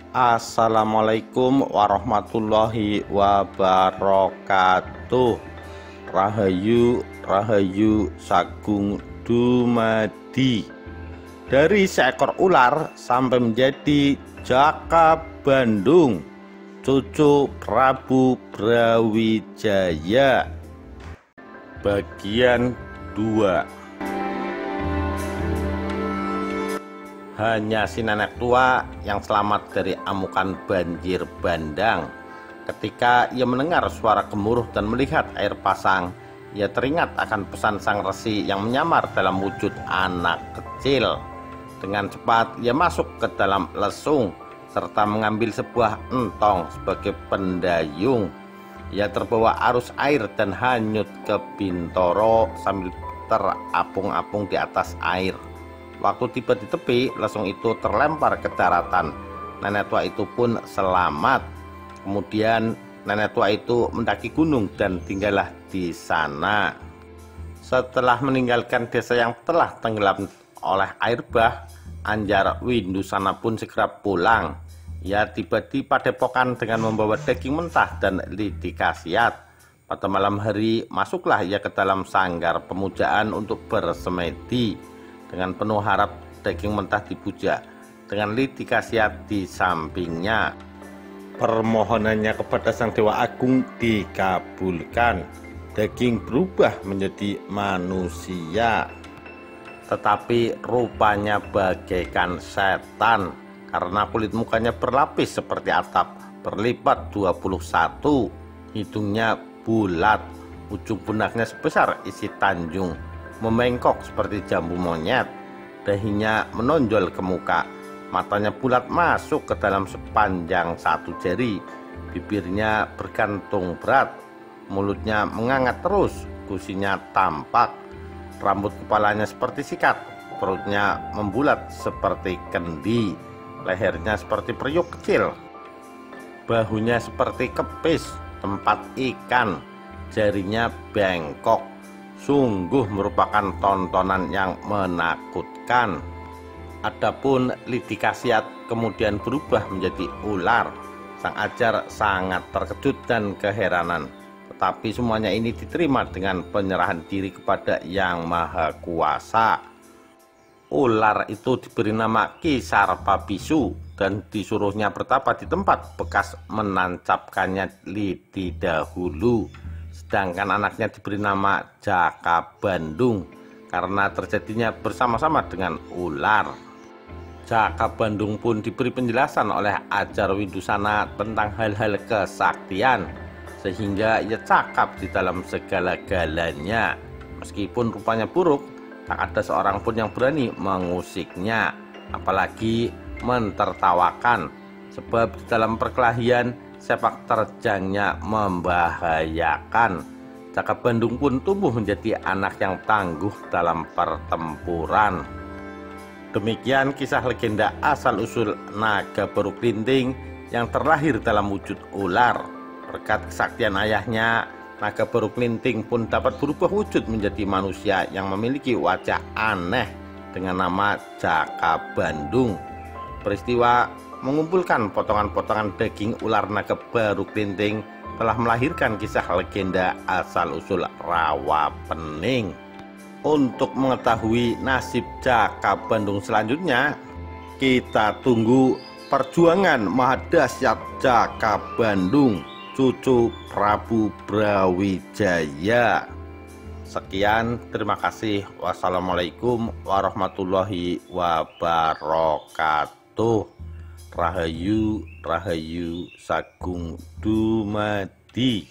Assalamualaikum warahmatullahi wabarakatuh. Rahayu Rahayu Sagung dumadi. Dari seekor ular sampai menjadi Jaka Bandung, cucu Prabu Brawijaya. Bagian 2. Hanya si nenek tua yang selamat dari amukan banjir bandang. Ketika ia mendengar suara gemuruh dan melihat air pasang, ia teringat akan pesan sang resi yang menyamar dalam wujud anak kecil. Dengan cepat ia masuk ke dalam lesung serta mengambil sebuah entong sebagai pendayung. Ia terbawa arus air dan hanyut ke Bintoro sambil terapung-apung di atas air. Waktu tiba di tepi, lesung itu terlempar ke daratan. Nenek tua itu pun selamat. Kemudian nenek tua itu mendaki gunung dan tinggallah di sana. Setelah meninggalkan desa yang telah tenggelam oleh air bah, Anjar Windusana pun segera pulang. Ia tiba di padepokan dengan membawa daging mentah dan lidi khasiat. Pada malam hari masuklah ia ke dalam sanggar pemujaan untuk bersemedi. Dengan penuh harap daging mentah dipuja, dengan lidi khasiat di sampingnya. Permohonannya kepada Sang Dewa Agung dikabulkan. Daging berubah menjadi manusia, tetapi rupanya bagaikan setan karena kulit mukanya berlapis seperti atap, berlipat 21, hidungnya bulat, ujung punaknya sebesar isi tanjung, membengkok seperti jambu monyet, dahinya menonjol ke muka, matanya bulat masuk ke dalam sepanjang satu jari, bibirnya bergantung berat, mulutnya mengangat terus, gusinya tampak, rambut kepalanya seperti sikat, perutnya membulat seperti kendi, lehernya seperti periuk kecil, bahunya seperti kepis tempat ikan, jarinya bengkok. Sungguh merupakan tontonan yang menakutkan. Adapun lidi khasiat kemudian berubah menjadi ular. Sang Ajar sangat terkejut dan keheranan. Tetapi semuanya ini diterima dengan penyerahan diri kepada Yang Maha Kuasa. Ular itu diberi nama Ki Sarpabisu dan disuruhnya bertapa di tempat bekas menancapkannya lidi dahulu. Sedangkan anaknya diberi nama Jaka Bandung karena terjadinya bersama-sama dengan ular. Jaka Bandung pun diberi penjelasan oleh Ajar Windusana tentang hal-hal kesaktian, sehingga ia cakap di dalam segala-galanya. Meskipun rupanya buruk, tak ada seorang pun yang berani mengusiknya, apalagi mentertawakan, sebab di dalam perkelahian sepak terjangnya membahayakan. Jaka Bandung pun tumbuh menjadi anak yang tangguh dalam pertempuran. Demikian kisah legenda asal-usul naga baru klinting yang terlahir dalam wujud ular. Berkat kesaktian ayahnya, naga baru klinting pun dapat berubah wujud menjadi manusia yang memiliki wajah aneh dengan nama Jaka Bandung. Peristiwa mengumpulkan potongan-potongan daging ular naga baru klinting telah melahirkan kisah legenda asal-usul Rawapening. Untuk mengetahui nasib Jaka Bandung selanjutnya, kita tunggu perjuangan mahadahsyat Jaka Bandung, cucu Prabu Brawijaya. Sekian, terima kasih. Wassalamualaikum warahmatullahi wabarakatuh. Rahayu Rahayu Sagung dumadi.